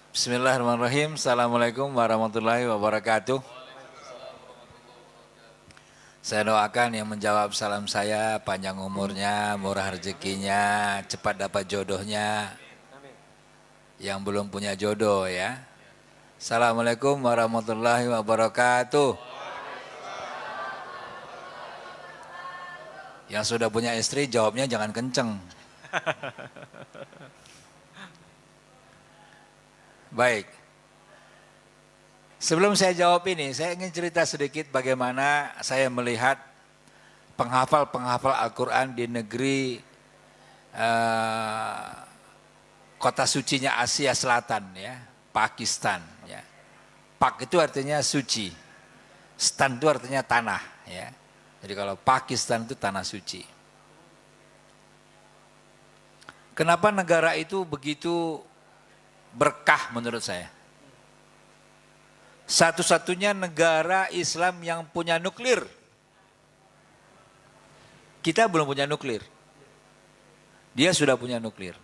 Bismillahirrahmanirrahim. Assalamualaikum warahmatullahi wabarakatuh. Saya doakan yang menjawab salam saya panjang umurnya, murah rezekinya, cepat dapat jodohnya. Yang belum punya jodoh ya. Assalamualaikum warahmatullahi wabarakatuh. Yang sudah punya istri jawabnya jangan kenceng. Baik. Sebelum saya jawab ini, saya ingin cerita sedikit bagaimana saya melihat penghafal-penghafal Al-Quran di negeri kota sucinya Asia Selatan, ya, Pakistan. Ya. Pak itu artinya suci, stan itu artinya tanah. Ya. Jadi kalau Pakistan itu tanah suci. Kenapa negara itu begitu berkah menurut saya? Satu-satunya negara Islam yang punya nuklir. Kita belum punya nuklir. Dia sudah punya nuklir.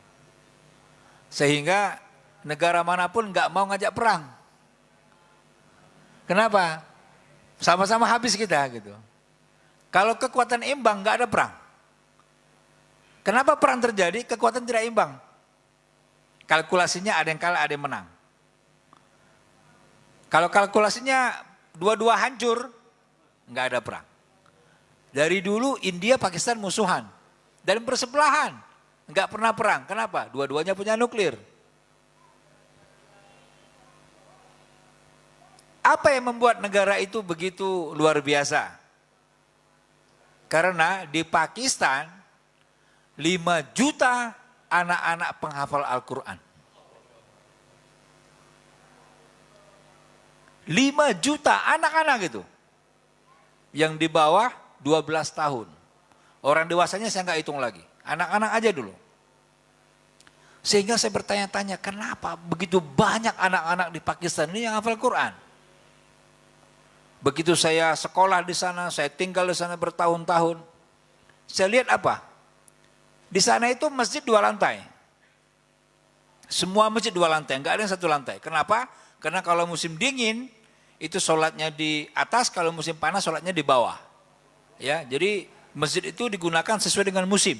Sehingga negara manapun nggak mau ngajak perang. Kenapa? Sama-sama habis kita gitu. Kalau kekuatan imbang nggak ada perang. Kenapa perang terjadi? Kekuatan tidak imbang. Kalkulasinya ada yang kalah, ada yang menang. Kalau kalkulasinya dua-dua hancur, nggak ada perang. Dari dulu India Pakistan musuhan dan bersebelahan, nggak pernah perang. Kenapa? Dua-duanya punya nuklir. Apa yang membuat negara itu begitu luar biasa? Karena di Pakistan 5 juta anak-anak penghafal Al-Quran. 5 juta anak-anak itu. Yang di bawah 12 tahun. Orang dewasanya saya nggak hitung lagi. Anak-anak aja dulu. Sehingga saya bertanya-tanya, kenapa begitu banyak anak-anak di Pakistan ini yang hafal Quran? Begitu saya sekolah di sana, saya tinggal di sana bertahun-tahun. Saya lihat apa? Di sana itu masjid 2 lantai. Semua masjid 2 lantai, nggak ada yang 1 lantai. Kenapa? Karena kalau musim dingin itu sholatnya di atas, kalau musim panas sholatnya di bawah. Ya, jadi masjid itu digunakan sesuai dengan musim.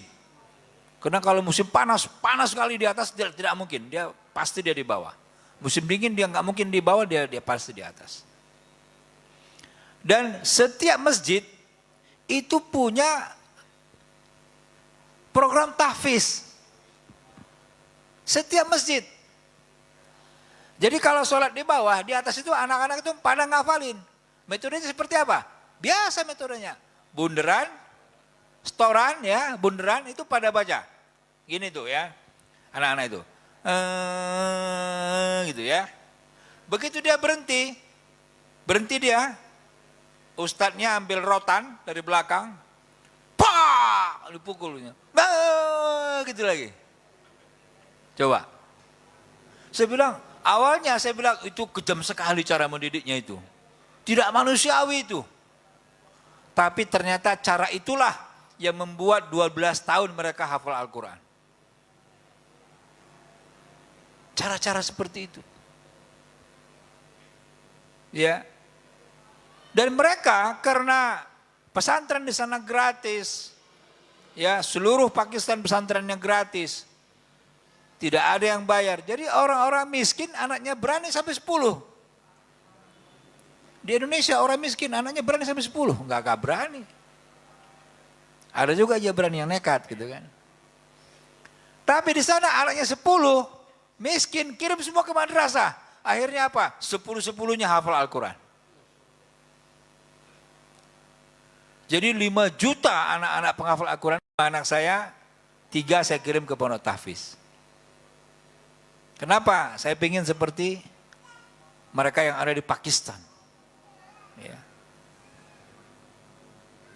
Karena kalau musim panas, panas sekali di atas tidak mungkin, dia pasti dia di bawah. Musim dingin dia nggak mungkin di bawah, dia pasti di atas. Dan setiap masjid itu punya program tahfiz. Setiap masjid. Jadi kalau sholat di bawah, di atas itu anak-anak itu pada ngafalin. Metodenya seperti apa? Biasa metodenya. Bunderan, setoran ya, bunderan itu pada baca. Gini tuh ya, anak-anak itu. Gitu ya. Begitu dia berhenti dia. Ustadznya ambil rotan dari belakang. Pak! Dipukulnya. Gitu lagi. Coba. Saya bilang, awalnya saya bilang itu kejam sekali cara mendidiknya itu. Tidak manusiawi itu. Tapi ternyata cara itulah yang membuat 12 tahun mereka hafal Al-Quran. Cara-cara seperti itu. Ya. Dan mereka karena pesantren di sana gratis. Ya, seluruh Pakistan pesantrennya gratis. Tidak ada yang bayar. Jadi orang-orang miskin anaknya berani sampai 10. Di Indonesia orang miskin anaknya berani sampai 10. Enggak berani. Ada juga aja berani yang nekat gitu kan. Tapi di sana anaknya 10. Miskin kirim semua ke madrasah. Akhirnya apa? 10-10-nya hafal Al-Quran. Jadi 5 juta anak-anak penghafal Al-Quran. Anak saya 3 saya kirim ke pondok tahfiz. Kenapa? Saya ingin seperti mereka yang ada di Pakistan. Ya.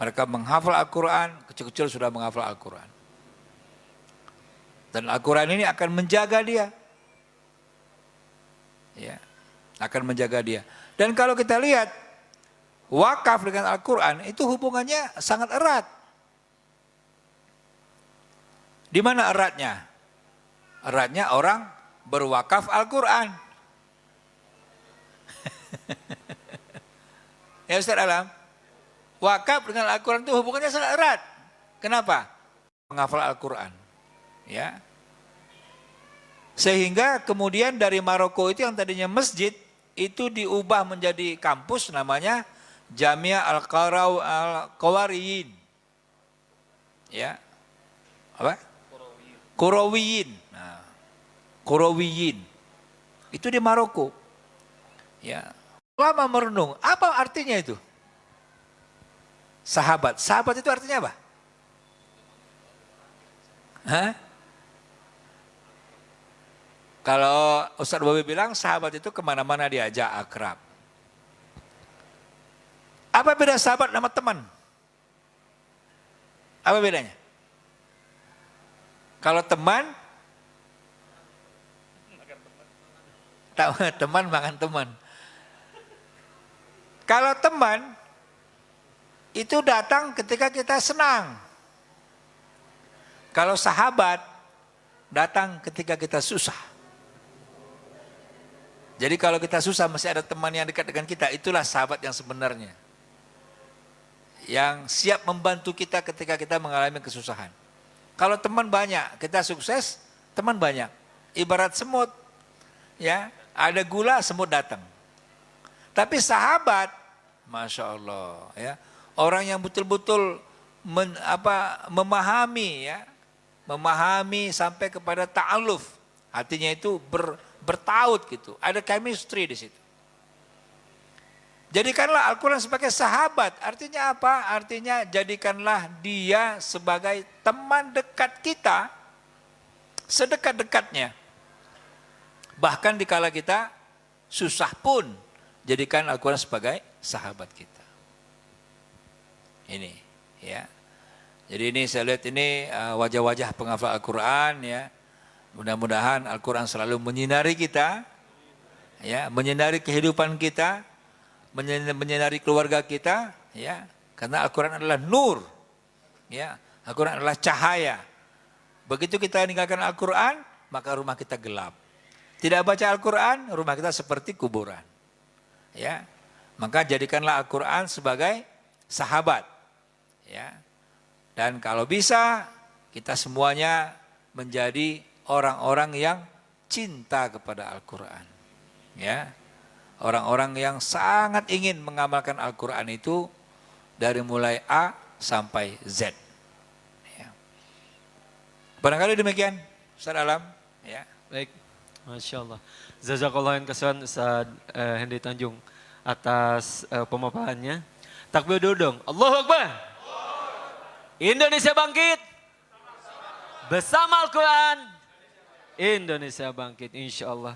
Mereka menghafal Al-Quran, kecil-kecil sudah menghafal Al-Quran. Dan Al-Quran ini akan menjaga dia. Ya. Akan menjaga dia. Dan kalau kita lihat, wakaf dengan Al-Quran itu hubungannya sangat erat. Di mana eratnya? Eratnya orang berwakaf Al-Quran. Ya Ustaz Alam, wakaf dengan Al-Quran itu hubungannya sangat erat. Kenapa? Menghafal Al-Quran. Ya. Sehingga kemudian dari Maroko itu yang tadinya masjid, itu diubah menjadi kampus namanya Jamia Al-Qawariyin. Ya. Apa? Qurawiyin. Nah, Qurawiyin. Itu di Maroko. Ya. Lama merenung, apa artinya itu? Sahabat. Sahabat itu artinya apa? Hah? Kalau Ustadz Bobi bilang sahabat itu kemana-mana diajak akrab. Apa beda sahabat sama teman? Apa bedanya? Kalau teman, teman makan teman. Kalau teman, itu datang ketika kita senang. Kalau sahabat, datang ketika kita susah. Jadi kalau kita susah masih ada teman yang dekat dengan kita, itulah sahabat yang sebenarnya. Yang siap membantu kita ketika kita mengalami kesusahan. Kalau teman banyak, kita sukses, teman banyak. Ibarat semut, ya, ada gula, semut datang. Tapi sahabat, Masya Allah, ya, orang yang betul-betul memahami, ya, memahami sampai kepada ta'aluf, artinya itu bertaut gitu, ada chemistry di situ. Jadikanlah Al-Quran sebagai sahabat, artinya apa? Artinya jadikanlah dia sebagai teman dekat kita, sedekat-dekatnya. Bahkan dikala kita susah pun, jadikan Al-Quran sebagai sahabat kita. Ini, ya. Jadi ini saya lihat ini wajah-wajah penghafal Al-Quran, ya. Mudah-mudahan Al-Quran selalu menyinari kita, ya, menyinari kehidupan kita, menyinari keluarga kita, ya. Karena Al-Quran adalah nur, ya. Al-Quran adalah cahaya. Begitu kita meninggalkan Al-Quran, maka rumah kita gelap. Tidak baca Al-Quran, rumah kita seperti kuburan. Ya, maka jadikanlah Al-Quran sebagai sahabat. Ya, dan kalau bisa kita semuanya menjadi orang-orang yang cinta kepada Al-Quran. Ya, orang-orang yang sangat ingin mengamalkan Al-Quran itu dari mulai A sampai Z. Ya. Barangkali demikian, Ustaz Alam. Ya. Baik, Masya Allah. Jazakallah khairan Ustaz Hendy Tanjung atas pemaparannya. Takbir dulu dong. Allahu Akbar. Indonesia bangkit. Bersama Al-Quran. Indonesia bangkit insya Allah.